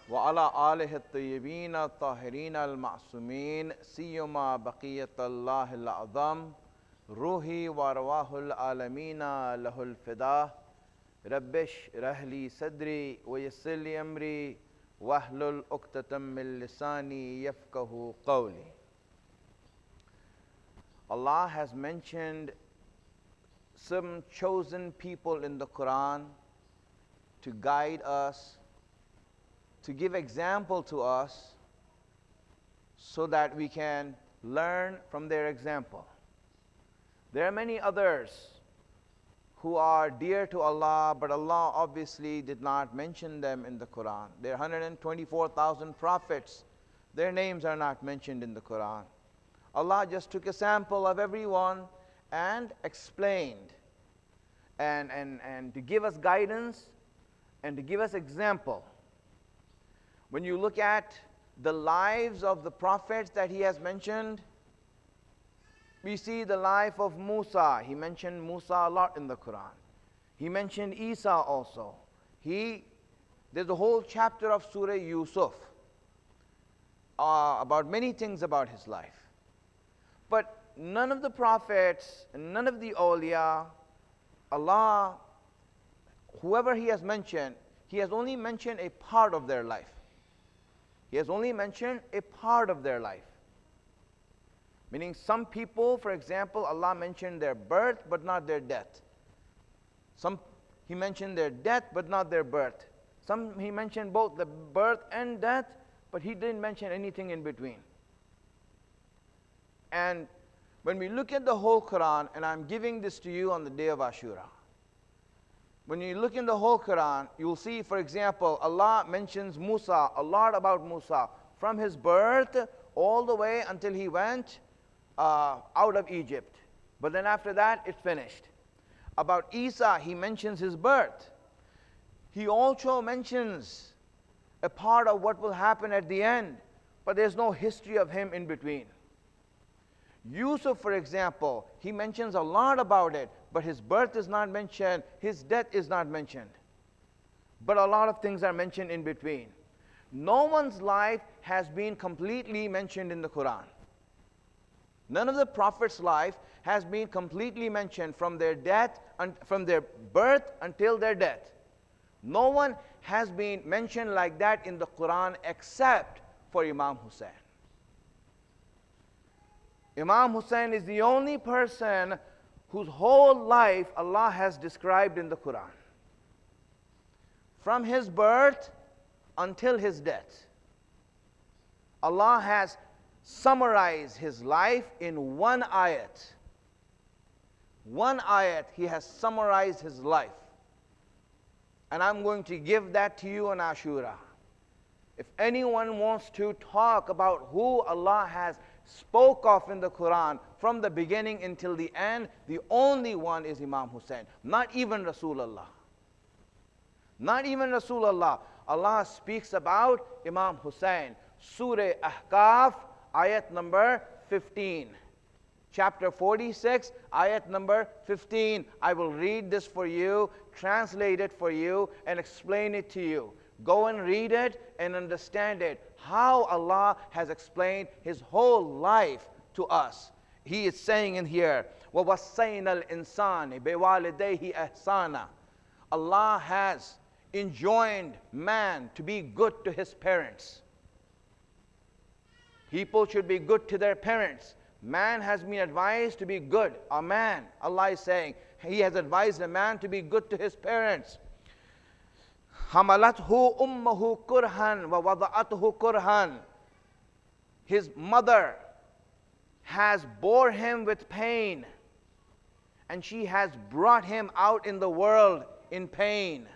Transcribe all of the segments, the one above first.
وعلى آله الطيبين الطاهرين المعصومين سيما بقية الله الأعظم روحي وأرواح العالمين له الفداء رب اشرح لي صدري ويسر لي أمري واحلل عقدة من لساني يفقهوا قولي. Allah has mentioned some chosen people in the Quran to guide us, to give example to us so that we can learn from their example. There are many others who are dear to Allah, but Allah obviously did not mention them in the Quran. There are 124,000 prophets. Their names are not mentioned in the Quran. Allah just took a sample of everyone and explained and to give us guidance and to give us example. When you look at the lives of the prophets that He has mentioned, we see the life of Musa. He mentioned Musa a lot in the Quran. He mentioned Isa also. There's a whole chapter of Surah Yusuf about many things about his life. But none of the prophets, none of the awliya, Allah, whoever He has mentioned, He has only mentioned a part of their life. He has only mentioned a part of their life. Meaning some people, for example, Allah mentioned their birth but not their death. He mentioned their death but not their birth. Some He mentioned both the birth and death, but He didn't mention anything in between. And when we look at the whole Quran, and I'm giving this to you on the day of Ashura, when you look in the whole Quran, you'll see, for example, Allah mentions Musa, a lot about Musa, from his birth all the way until he went out of Egypt. But then after that, it's finished. About Isa, He mentions his birth. He also mentions a part of what will happen at the end, but there's no history of him in between. Yusuf, for example, he mentions a lot about it, but his birth is not mentioned, his death is not mentioned. But a lot of things are mentioned in between. No one's life has been completely mentioned in the Quran. None of the prophets' life has been completely mentioned from their death and from their birth until their death. No one has been mentioned like that in the Quran except for Imam Hussein. Imam Hussein is the only person whose whole life Allah has described in the Quran. From his birth until his death. Allah has summarized his life in one ayat. One ayat, He has summarized his life. And I'm going to give that to you on Ashura. If anyone wants to talk about who Allah has spoke of in the Quran from the beginning until the end, the only one is Imam Hussein. Not even Rasulullah. Not even Rasulullah. Allah speaks about Imam Hussein. Surah Ahqaf, ayat number 15. Chapter 46, ayat number 15. I will read this for you, translate it for you, and explain it to you. Go and read it and understand it. How Allah has explained His whole life to us. He is saying in here, وَوَصَّيْنَا الْإِنسَانِ بِوَالِدَيْهِ إِحْسَانًا. Allah has enjoined man to be good to his parents. People should be good to their parents. Man has been advised to be good. A man, Allah is saying, He has advised a man to be good to his parents. حَمَلَتْهُ أُمَّهُ كُرْهًا وَوَضَعَتْهُ كُرْهًا. His mother has bore him with pain, and she has brought him out in the world in pain.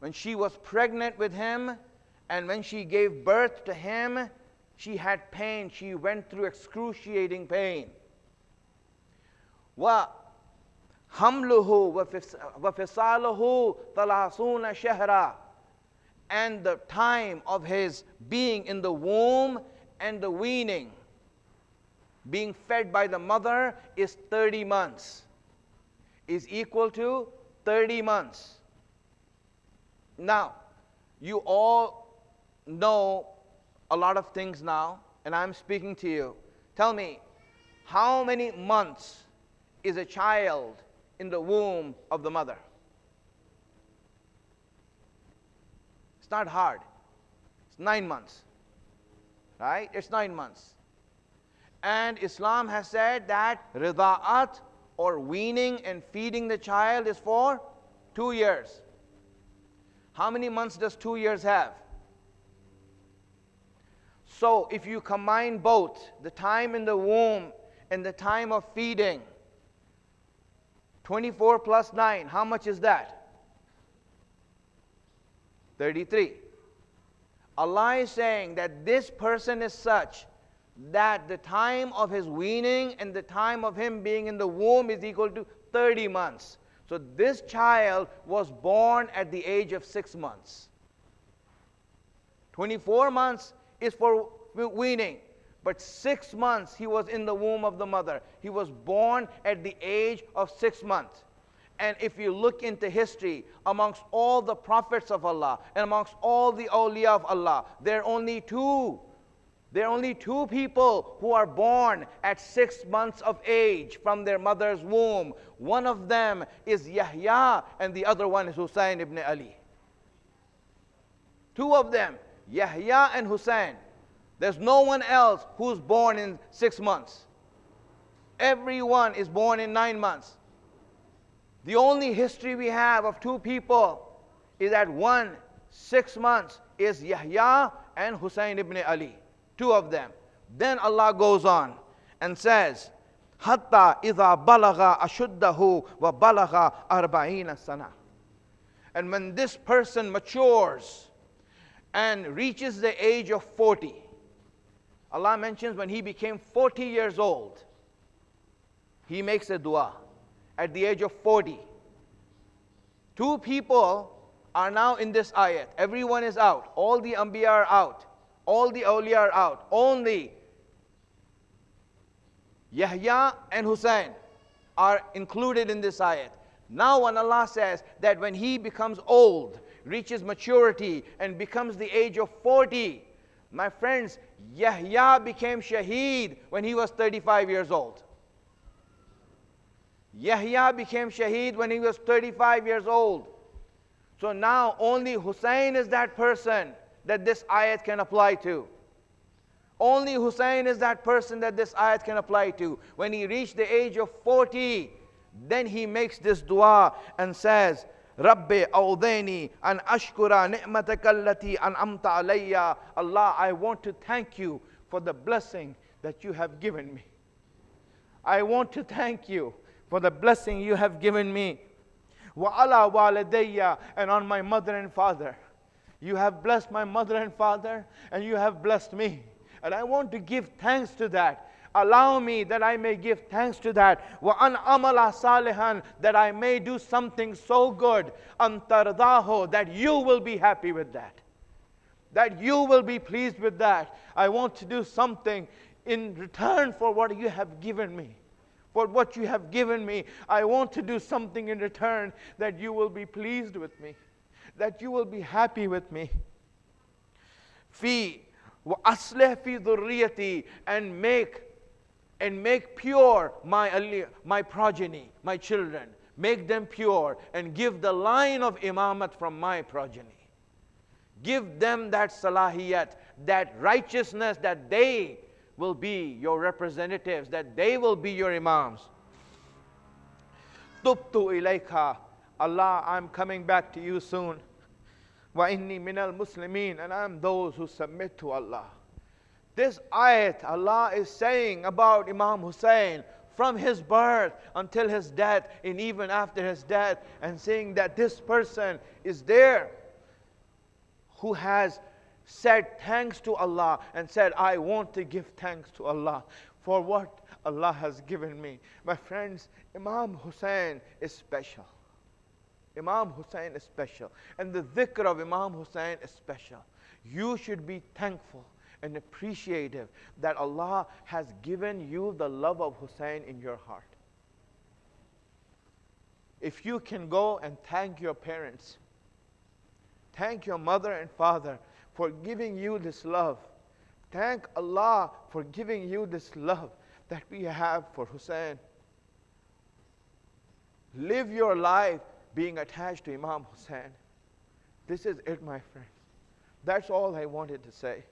When she was pregnant with him, and when she gave birth to him, she had pain. She went through excruciating pain. حَمْلُهُ وَفِصَالُهُ ثَلَاثُونَ شَهْرًا. And the time of his being in the womb and the weaning, being fed by the mother, is 30 months. Is equal to 30 months. Now, You all know a lot of things now, and I'm speaking to you. Tell me, how many months is a child in the womb of the mother? It's not hard. It's 9 months. Right? It's 9 months. And Islam has said that rida'at, or weaning and feeding the child, is for 2 years. How many months does 2 years have? So if you combine both, the time in the womb and the time of feeding, 24 plus 9, how much is that? 33. Allah is saying that this person is such that the time of his weaning and the time of him being in the womb is equal to 30 months. So this child was born at the age of 6 months. 24 months is for weaning, but 6 months he was in the womb of the mother. He was born at the age of 6 months. And if you look into history, amongst all the prophets of Allah and amongst all the awliya of Allah, there are only two people who are born at 6 months of age from their mother's womb. One of them is Yahya, and the other one is Husayn ibn Ali. Two of them, Yahya and Husayn. There's no one else who's born in 6 months. Everyone is born in 9 months. The only history we have of two people is that one, 6 months, is Yahya and Husayn ibn Ali. Two of them. Then Allah goes on and says, Hatta idha balagha ashuddahu wa balagha arba'ina sana. And when this person matures and reaches the age of 40, Allah mentions when he became 40 years old, he makes a dua at the age of 40. Two people are now in this ayat. Everyone is out. All the Anbiya are out. All the awliya are out. Only Yahya and Husayn are included in this ayat. Now when Allah says that when he becomes old, reaches maturity, and becomes the age of 40, my friends, Yahya became shaheed when he was 35 years old. Yahya became shaheed when he was 35 years old. So now only Husayn is that person that this ayat can apply to. Only Husayn is that person that this ayat can apply to. When he reached the age of 40, then he makes this dua and says, Rabbi awdani an ashkura ni'mataka allati an'amta alayya. Allah, I want to thank you for the blessing that you have given me. I want to thank you for the blessing you have given me. Wa ala walidayya, and on my mother and father. You have blessed my mother and father, and you have blessed me. And I want to give thanks to that. Allow me that I may give thanks to that. Wa an amala salihan, that I may do something so good. Antardaho, that you will be happy with that. That you will be pleased with that. I want to do something in return for what you have given me. For what you have given me, I want to do something in return that you will be pleased with me, that you will be happy with me. Fi wa aslih fi dhurriyati, and make pure my progeny, my children. Make them pure and give the line of imamat from my progeny. Give them that salahiyat, that righteousness, that they will be your representatives, that they will be your imams. Tubtu ilayka, Allah, I'm coming back to you soon. Wa inni minal muslimin, and I'm those who submit to Allah. This ayat, Allah is saying about Imam Hussein from his birth until his death, and even after his death, and saying that this person is there who has said thanks to Allah and said, I want to give thanks to Allah for what Allah has given me. My friends, Imam Hussein is special. Imam Hussein is special. And the dhikr of Imam Hussein is special. You should be thankful and appreciative that Allah has given you the love of Hussein in your heart. If you can go and thank your parents, Thank your mother and father for giving you this love. Thank Allah for giving you this love that we have for Hussein. Live your life being attached to Imam Hussein. This is it, my friends. That's all I wanted to say.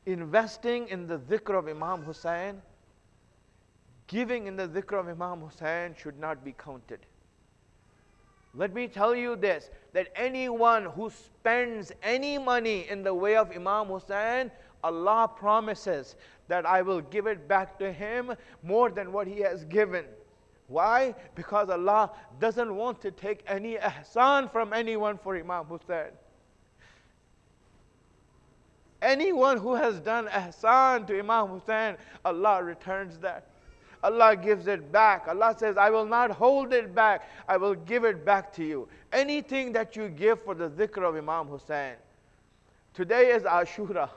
Investing in the dhikr of Imam Hussein, giving in the dhikr of Imam Hussein should not be counted. Let me tell you this, that anyone who spends any money in the way of Imam Hussein, Allah promises that I will give it back to him more than what he has given. Why? Because Allah doesn't want to take any ihsan from anyone for Imam Hussein. Anyone who has done ihsan to Imam Hussein, Allah returns that. Allah gives it back. Allah says, I will not hold it back. I will give it back to you. Anything that you give for the dhikr of Imam Hussein. Today is Ashura.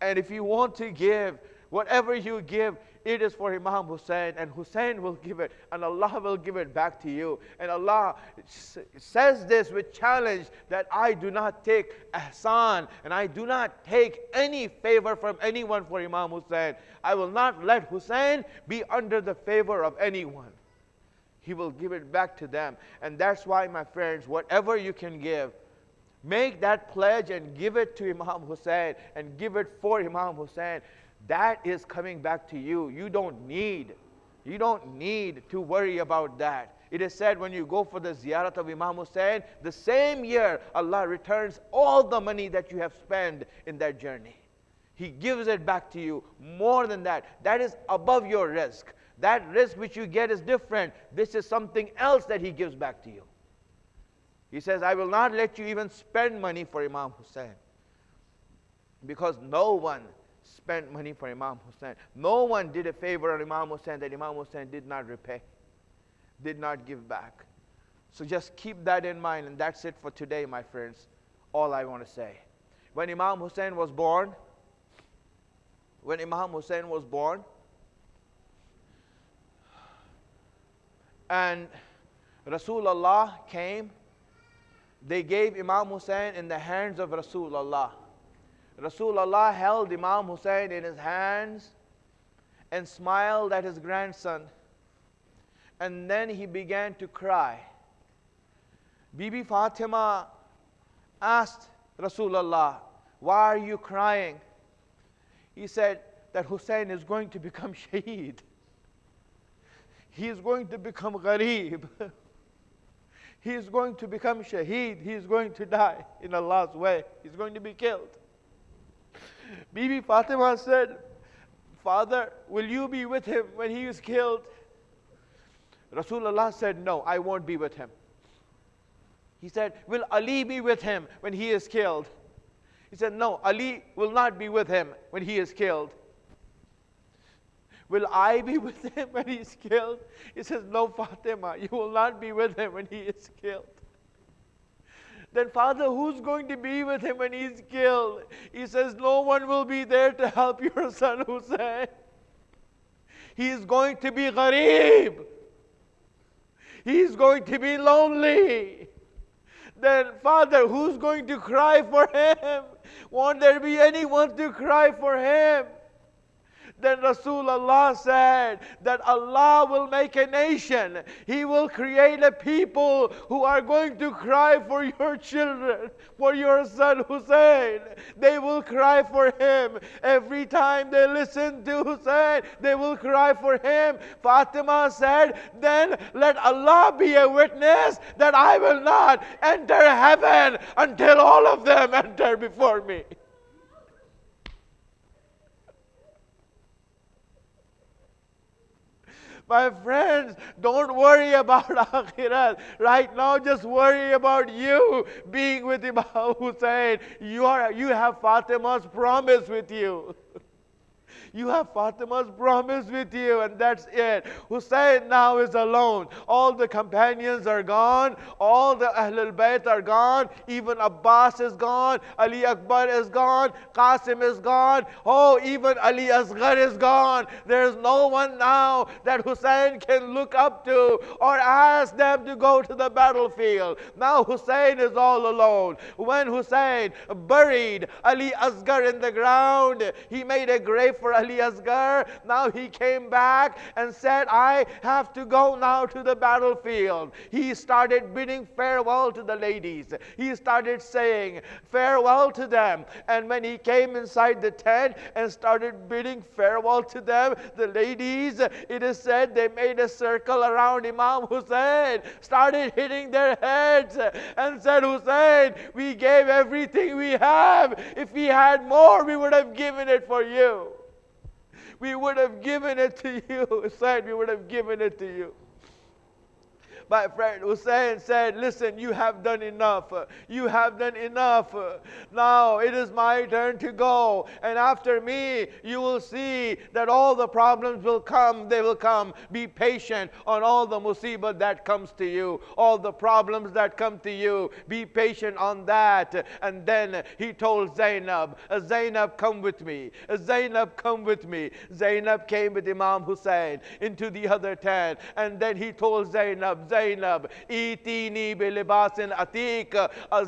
And if you want to give, whatever you give, it is for Imam Hussein, and Hussein will give it, and Allah will give it back to you. And Allah says this with challenge, that I do not take ihsan, and I do not take any favor from anyone for Imam Hussein. I will not let Hussein be under the favor of anyone. He will give it back to them. And that's why, my friends, whatever you can give, make that pledge and give it to Imam Hussein, and give it for Imam Hussein. That is coming back to you. You don't need to worry about that. It is said when you go for the ziyarat of Imam Hussein, the same year Allah returns all the money that you have spent in that journey. He gives it back to you. More than that, that is above your risk. That risk which you get is different. This is something else that He gives back to you. He says, I will not let you even spend money for Imam Hussein. Because no one spent money for Imam Hussein. No one did a favor on Imam Hussein that Imam Hussein did not repay, did not give back. So just keep that in mind, and that's it for today, my friends. All I want to say. When Imam Hussein was born, and Rasulullah came, they gave Imam Hussein in the hands of Rasulullah. Rasulullah held Imam Hussein in his hands and smiled at his grandson. And then he began to cry. Bibi Fatima asked Rasulullah, why are you crying? He said that Hussein is going to become shaheed. He is going to become gharib. He is going to become shaheed. He is going to die in Allah's way. He is going to be killed. Bibi Fatima said, Father, will you be with him when he is killed? Rasulullah said, no, I won't be with him. He said, will Ali be with him when he is killed? He said, no, Ali will not be with him when he is killed. Will I be with him when he is killed? He says, no, Fatima, you will not be with him when he is killed. Then, Father, who's going to be with him when he's killed? He says, no one will be there to help your son Hussein. He is going to be gharib. He is going to be lonely. Then, Father, who's going to cry for him? Won't there be anyone to cry for him? Then Rasulullah said that Allah will make a nation. He will create a people who are going to cry for your children, for your son Hussein. They will cry for him. Every time they listen to Hussein, they will cry for him. Fatima said, then let Allah be a witness that I will not enter heaven until all of them enter before me. My friends, don't worry about Akhirat. Right now, just worry about you being with Imam Hussein. You have Fatima's promise with you. You have Fatima's promise with you, and that's it. Hussein now is alone. All the companions are gone. All the Ahlul Bayt are gone. Even Abbas is gone. Ali Akbar is gone. Qasim is gone. Oh, even Ali Asghar is gone. There's no one now that Hussein can look up to or ask them to go to the battlefield. Now Hussein is all alone. When Hussein buried Ali Asghar in the ground, he made a grave for Ali Asghar. Now he came back and said, I have to go now to the battlefield. He started bidding farewell to the ladies. He started saying farewell to them. And when he came inside the tent and started bidding farewell to them, the ladies, it is said, they made a circle around Imam Hussein, started hitting their heads and said, Hussein, we gave everything we have. If we had more, we would have given it for you. We would have given it to you. Hussein, we would have given it to you. My friend Hussein said, listen, you have done enough. You have done enough. Now it is my turn to go. And after me, you will see that all the problems will come. They will come. Be patient on all the musibah that comes to you. All the problems that come to you. Be patient on that. And then he told Zainab, Zainab, come with me. Zainab, come with me. Zainab came with Imam Hussein into the other tent. And then he told Zainab, Zainab, itini bilibasin atik.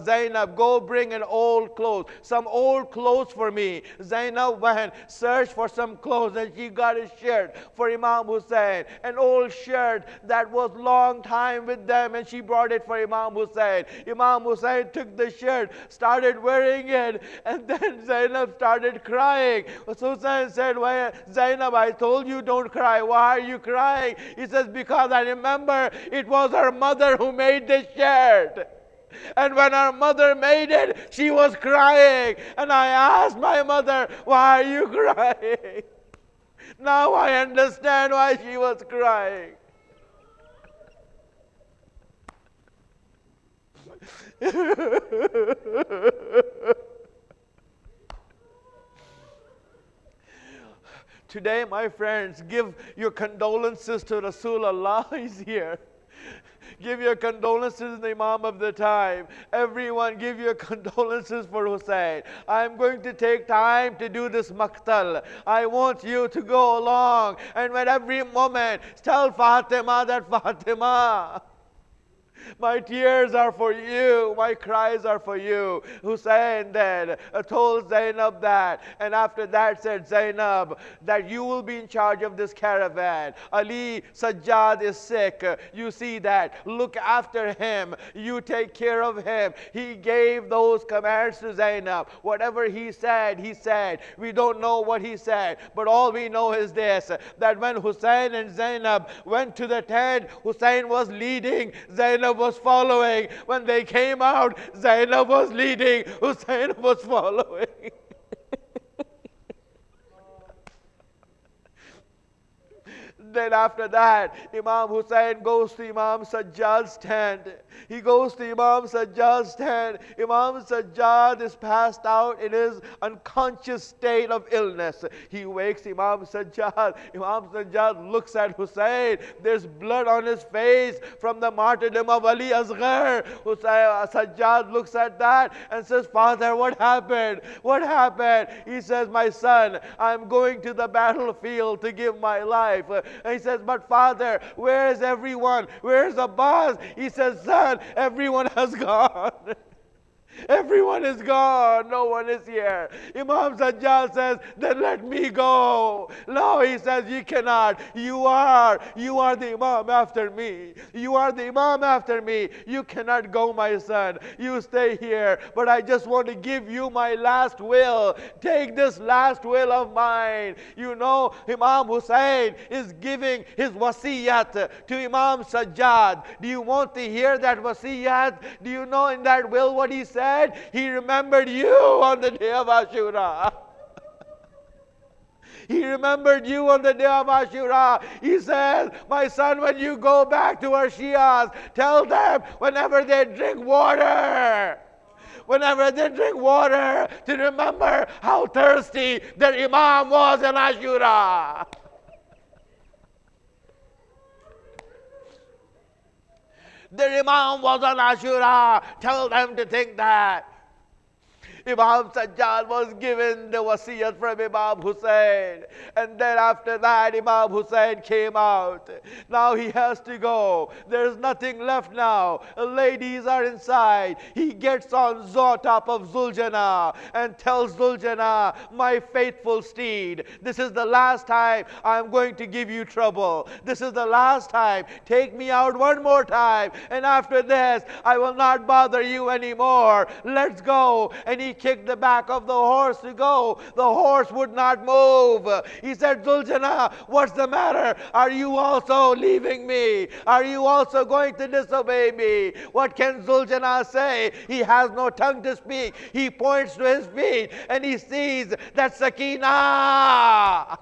Zainab, go bring an old clothes, some old clothes for me. Zainab went, searched for some clothes, and she got a shirt for Imam Hussein, an old shirt that was long time with them, and she brought it for Imam Hussein. Imam Hussein took the shirt, started wearing it, and then Zainab started crying. So Hussein said, why, Zainab, I told you don't cry. Why are you crying? He says, because I remember it was her mother who made this shirt. And when her mother made it, she was crying. And I asked my mother, why are you crying? Now I understand why she was crying. Today, my friends, give your condolences to Rasulullah. He's here. Give your condolences to the Imam of the time. Everyone, give your condolences for Hussein. I'm going to take time to do this maqtal. I want you to go along, and at every moment, tell Fatima that, Fatima, my tears are for you. My cries are for you. Hussein then told Zainab that. And after that said, Zainab, that you will be in charge of this caravan. Ali Sajjad is sick. You see that. Look after him. You take care of him. He gave those commands to Zainab. Whatever he said, he said. We don't know what he said. But all we know is this, that when Hussein and Zainab went to the tent, Hussein was leading. Zainab was following. When they came out, Zainab was leading, Hussein was following. Then after that, Imam Hussein goes to Imam Sajjad's tent. He goes to Imam Sajjad's tent. Imam Sajjad is passed out in his unconscious state of illness. He wakes Imam Sajjad. Imam Sajjad looks at Hussein. There's blood on his face from the martyrdom of Ali Asghar. Sajjad looks at that and says, Father, what happened? What happened? He says, my son, I'm going to the battlefield to give my life. And he says, but Father, where is everyone? Where is Abbas? He says, son, everyone has gone. Everyone is gone. No one is here. Imam Sajjad says, then let me go. No, he says, you cannot. You are the Imam after me. You are the Imam after me. You cannot go, my son. You stay here. But I just want to give you my last will. Take this last will of mine. You know, Imam Hussein is giving his wasiyat to Imam Sajjad. Do you want to hear that wasiyat? Do you know in that will what he said? He remembered you on the day of Ashura. He remembered you on the day of Ashura. He says, my son, when you go back to our Shias, tell them whenever they drink water, whenever they drink water, to remember how thirsty their Imam was in Ashura. Their Imam was on Ashura. Tell them to think that. Imam Sajjad was given the wasiyat from Imam Hussain. And then after that, Imam Hussain came out. Now he has to go. There's nothing left now. Ladies are inside. He gets on top of Zuljana and tells Zuljana, my faithful steed, this is the last time I'm going to give you trouble. This is the last time. Take me out one more time. And after this, I will not bother you anymore. Let's go. And he kicked the back of the horse to go. The horse would not move. He said, Zuljana, what's the matter? Are you also leaving me? Are you also going to disobey me? What can Zuljana say? He has no tongue to speak. He points to his feet and he sees that Sakina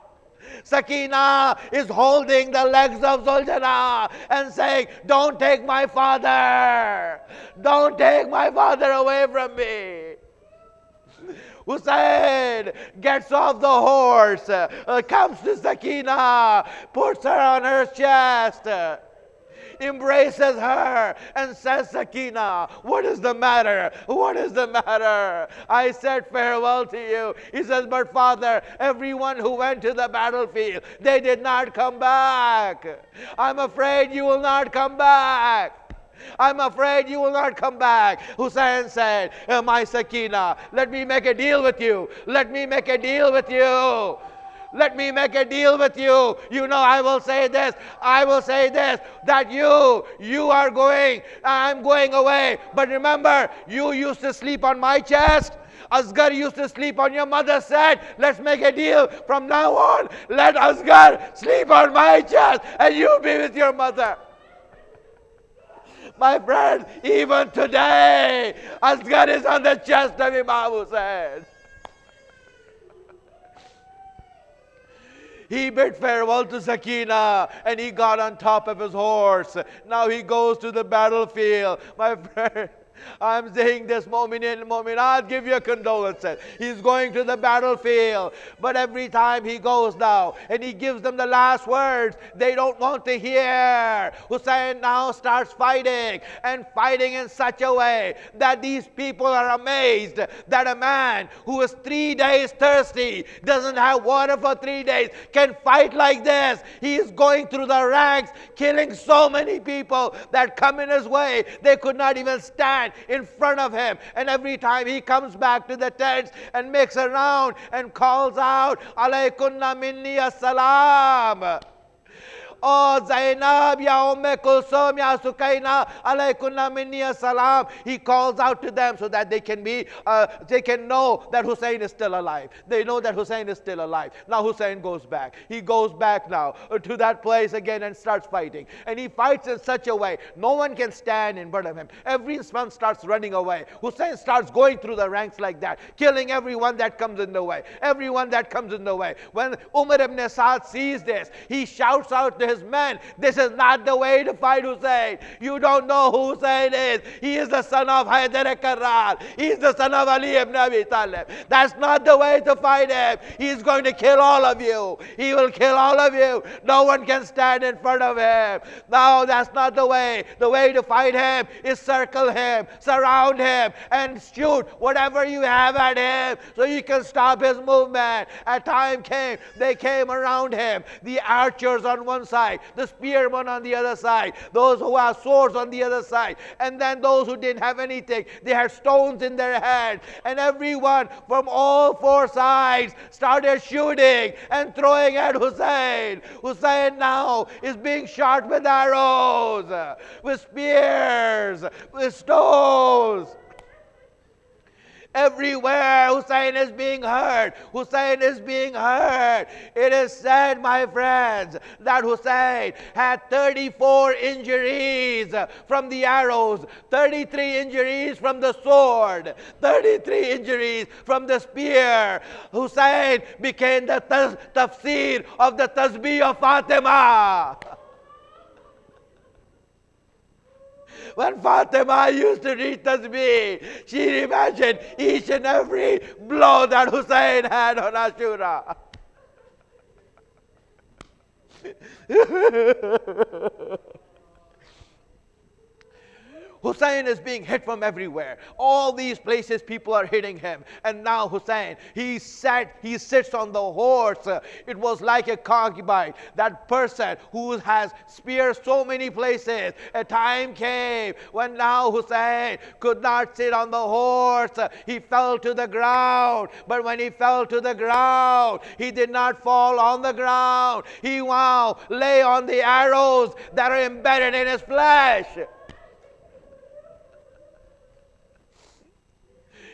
is holding the legs of Zuljana and saying, don't take my father. Don't take my father away from me. Hussain gets off the horse, comes to Sakina, puts her on her chest, embraces her and says, Sakina, what is the matter? What is the matter? I said farewell to you. He says, but father, everyone who went to the battlefield, they did not come back. I'm afraid you will not come back. I'm afraid you will not come back. Hussain said, my Sakina, let me make a deal with you. Let me make a deal with you. Let me make a deal with you. You know, I will say this, that you are going, I'm going away. But remember, you used to sleep on my chest. Asghar used to sleep on your mother's side. Let's make a deal. From now on, let Asghar sleep on my chest and you be with your mother. My friend, even today, Asghar is on the chest of Imam Hussain. He bid farewell to Sakina and he got on top of his horse. Now he goes to the battlefield. My friend, I'm saying this, Mu'minin, Mu'minat, give your condolences. He's going to the battlefield. But every time he goes now and he gives them the last words, they don't want to hear. Hussain now starts fighting and fighting in such a way that these people are amazed that a man who is 3 days thirsty, doesn't have water for 3 days, can fight like this. He is going through the ranks, killing so many people that come in his way. They could not even stand in front of him. And every time he comes back to the tents and makes a round and calls out, Alaykunna minni as-salam. Oh Zainab, Ya Kulsum, Ya Sukaina, Alaykunna minni as-salam. He calls out to them so that they can know that Hussain is still alive. They know that Hussain is still alive. Now Hussain goes back. He goes back now to that place again and starts fighting. And he fights in such a way, no one can stand in front of him. Everyone starts running away. Hussain starts going through the ranks like that, killing everyone that comes in the way. Everyone that comes in the way. When Umar ibn Saad sees this, he shouts out to his men, this is not the way to fight Hussain. You don't know who Hussain is. He is the son of Haydar Karrar. He is the son of Ali ibn Abi Talib. That's not the way to fight him. He is going to kill all of you. He will kill all of you. No one can stand in front of him. No, that's not the way. The way to fight him is circle him, surround him, and shoot whatever you have at him so you can stop his movement. A time came, they came around him. The archers on one side, the spearmen on the other side, those who have swords on the other side, and then those who didn't have anything, they had stones in their hand, and everyone from all four sides started shooting and throwing at Hussain. Hussain now is being shot with arrows, with spears, with stones. Everywhere Hussain is being hurt. Hussain is being hurt. It is said, my friends, that Hussain had 34 injuries from the arrows, 33 injuries from the sword, 33 injuries from the spear. Hussain became the tafsir of the tasbih of Fatima. When Fatima used to read Tasbih, she imagined each and every blow that Hussein had on Ashura. Hussein is being hit from everywhere. All these places people are hitting him. And now Hussein, he sits on the horse. It was like a concubine. That person who has spears so many places. A time came when now Hussein could not sit on the horse. He fell to the ground. But when he fell to the ground, he did not fall on the ground. He now lay on the arrows that are embedded in his flesh.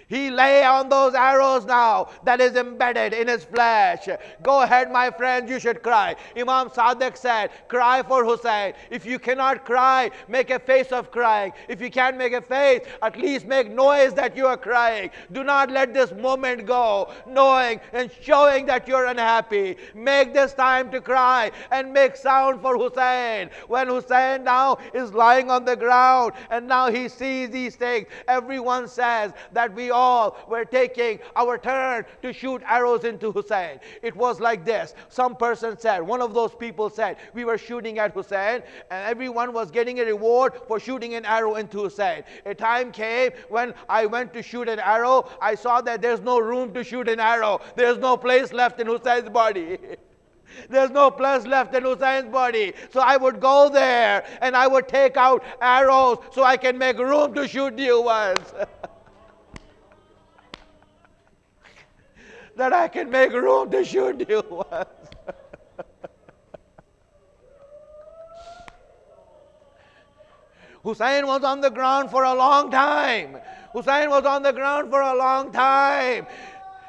He lay on those arrows now that is embedded in his flesh. Go ahead, my friends, you should cry. Imam Sadiq said, cry for Hussein. If you cannot cry, make a face of crying. If you can't make a face, at least make noise that you are crying. Do not let this moment go, knowing and showing that you're unhappy. Make this time to cry and make sound for Hussein. When Hussein now is lying on the ground and now he sees these things, everyone says that we all were taking our turn to shoot arrows into Hussein. It was like this. Some person said, one of those people said, we were shooting at Hussein and everyone was getting a reward for shooting an arrow into Hussein. A time came when I went to shoot an arrow. I saw that there's no room to shoot an arrow. There's no place left in Hussein's body. There's no place left in Hussein's body. So I would go there and I would take out arrows so I can make room to shoot new ones. That I can make room to shoot new ones. Hussein was on the ground for a long time. Hussein was on the ground for a long time.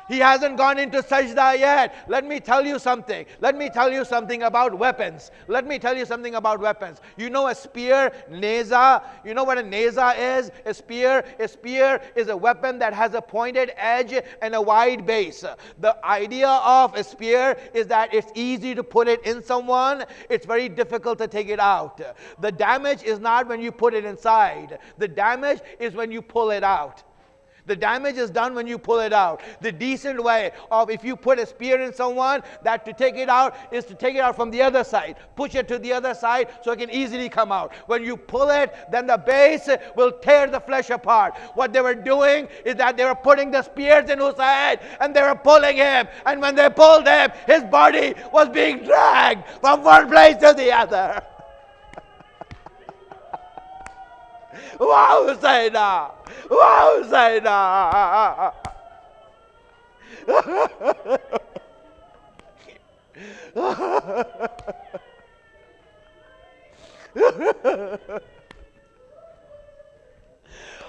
He hasn't gone into sajda yet. Let me tell you something. Let me tell you something about weapons. Let me tell you something about weapons. You know a spear, neza? You know what a neza is? A spear? A spear is a weapon that has a pointed edge and a wide base. The idea of a spear is that it's easy to put it in someone. It's very difficult to take it out. The damage is not when you put it inside. The damage is when you pull it out. The damage is done when you pull it out. The decent way of if you put a spear in someone, that to take it out is to take it out from the other side. Push it to the other side so it can easily come out. When you pull it, then the base will tear the flesh apart. What they were doing is that they were putting the spears in Hussein and they were pulling him. And when they pulled him, his body was being dragged from one place to the other. Wow, Husayna! Wow, Husayna!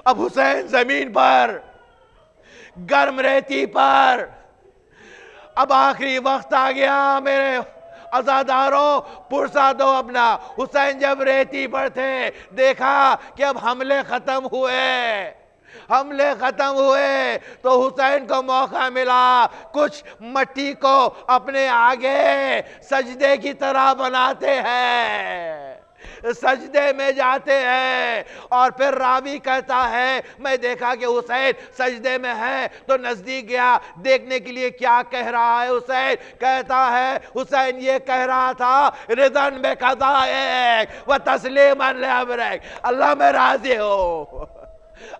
अब हुसैन जमीन पर गर्म रेती पर अब आखिरी वक्त आ गया मेरे अज़ादारों पुरसा दो अपना। हुसैन जब रेती पर थे देखा कि अब हमले खत्म हुए तो हुसैन को मौका मिला कुछ मट्टी को अपने आगे सजदे की तरह बनाते हैं, सजदे में जाते हैं। और फिर रावी कहता है मैं देखा कि हुसैन सजदे में है तो नजदीक गया देखने के लिए क्या कह रहा है। हुसैन कहता है हुसैन ये कह रहा था रिदन में कज़ाए व तस्लीमन ले अमरिक, अल्लाह मैं राजी हूँ,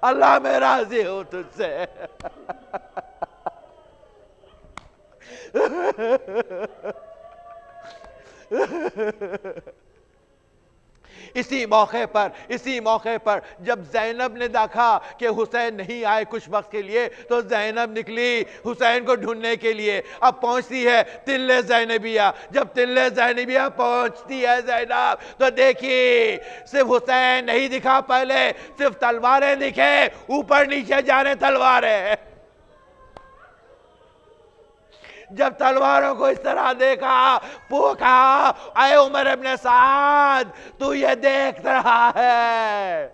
अल्लाह मैं राजी हूँ तुझसे। इसी मौके पर जब ज़ैनब ने देखा कि हुसैन नहीं आए कुछ वक्त के लिए तो ज़ैनब निकली हुसैन को ढूंढने के लिए। अब पहुंचती है तिल्ले ज़ैनबिया। जब तिल्ले ज़ैनबिया पहुंचती है ज़ैनब तो देखी सिर्फ हुसैन नहीं दिखा, पहले सिर्फ तलवारें दिखे, ऊपर नीचे जाने तलवारें। जब तलवारों को इस तरह देखा कहा आए उमर इब्न साद तू ये देख रहा है।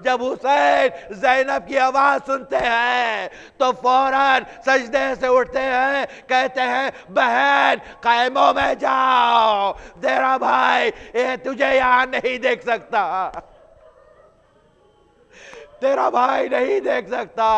जब हुसैन ज़ैनब की आवाज सुनते हैं तो फौरन सजदे से उठते हैं, कहते हैं बहन क़ैमों में जाओ, तेरा भाई ये तुझे यहाँ नहीं देख सकता। तेरा भाई नहीं देख सकता।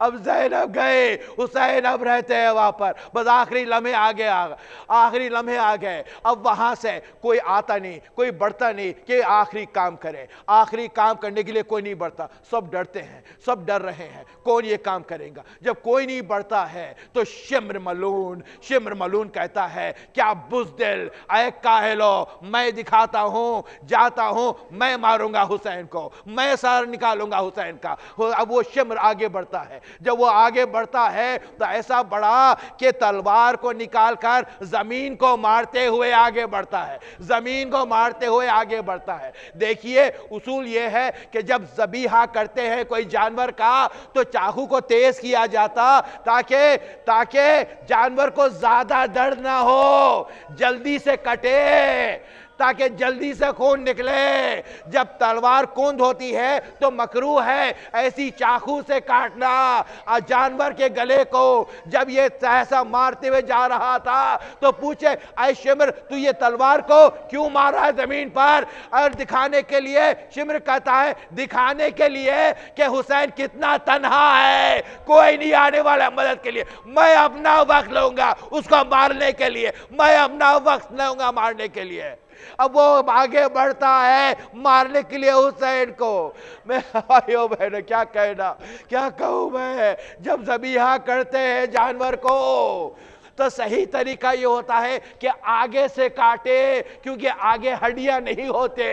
अब ज़ैनब गए, हुसैन अब रहते हैं वहां पर, बस आखिरी लम्हे आखिरी लम्हे आ गए। अब वहां से कोई आता नहीं, कोई बढ़ता नहीं कि आखिरी काम करे। आखिरी काम करने के लिए कोई नहीं बढ़ता, सब डरते हैं, सब डर रहे हैं कौन ये काम करेगा। जब कोई नहीं बढ़ता है तो शिम्र मलून कहता है, क्या बुज़दिल, ऐ काहिलो, मैं दिखाता हूं, जाता हूं, मैं मारूंगा हुसैन को, मैं सर निकालूंगा हुसैन का। अब वो शिम्र आगे बढ़ता है। जब वो आगे बढ़ता है तो ऐसा बढ़ा कि तलवार को निकालकर जमीन को मारते हुए आगे बढ़ता है, जमीन को मारते हुए आगे बढ़ता है। देखिए उसूल ये है कि जब ज़बीहा करते हैं कोई जानवर का तो चाकू को तेज किया जाता ताकि जानवर को ज्यादा दर्द ना हो, जल्दी से कटे, ताकि जल्दी से खून निकले। जब तलवार कुंद होती है तो मकरू है ऐसी चाकू से काटना जानवर के गले को। जब ये ऐसा मारते हुए जा रहा था तो पूछे, ऐ शिम्र, तू ये तलवार को क्यों मार रहा है जमीन पर? और दिखाने के लिए, शिम्र कहता है, दिखाने के लिए कि हुसैन कितना तन्हा है, कोई नहीं आने वाला मदद के लिए। मैं अपना वक्त लूंगा उसको मारने के लिए, मैं अपना वक्त लूंगा मारने के लिए। अब वो आगे बढ़ता है मारने के लिए हुसैन को। मैं भाइयों बहनों क्या कहना, क्या कहूँ मैं। जब ज़बीहा करते हैं जानवर को तो सही तरीका ये होता है कि आगे से काटे, क्योंकि आगे हड्डियां नहीं होते,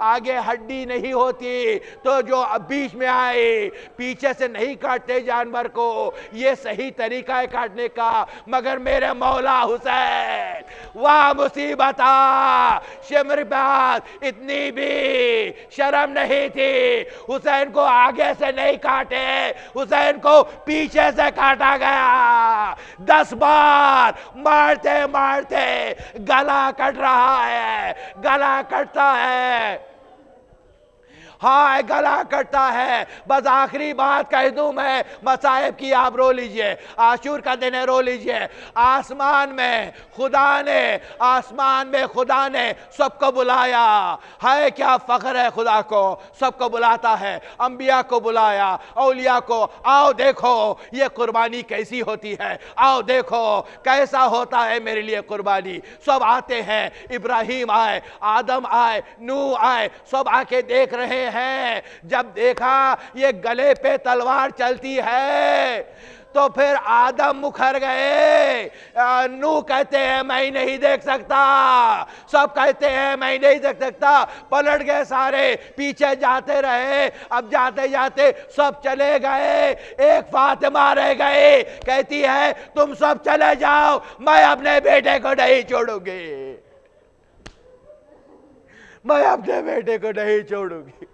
आगे हड्डी नहीं होती, तो जो बीच में आए, पीछे से नहीं काटते जानवर को। ये सही तरीका है काटने का। मगर मेरे मौला हुसैन, वाह मुसीबत, शिम्र बात इतनी भी शर्म नहीं थी, हुसैन को आगे से नहीं काटे, हुसैन को पीछे से काटा गया। 10 बार मारते मारते गला कट रहा है, गला कटता है, हाँ गला कटता है। बस आखिरी बात कह दूं मैं, मसाइब की आप रो लीजिए, आशूर का दिन है, रो लीजिए। आसमान में खुदा ने सबको बुलाया है। क्या फख्र है खुदा को, सबको बुलाता है, अंबिया को बुलाया, औलिया को, आओ देखो ये कुर्बानी कैसी होती है, आओ देखो कैसा होता है मेरे लिए कुर्बानी। सब आते हैं, इब्राहिम आए, आदम आए, नूह आए, सब आके देख रहे हैं। जब देखा ये गले पे तलवार चलती है तो फिर आदम मुखर गए, नूह कहते हैं मैं नहीं देख सकता, सब कहते हैं मैं नहीं देख सकता, पलट गए सारे, पीछे जाते रहे। अब जाते जाते सब चले गए, एक फातिमा रह गई, कहती है तुम सब चले जाओ, मैं अपने बेटे को नहीं छोड़ूंगी, मैं अपने बेटे को नहीं छोड़ूंगी।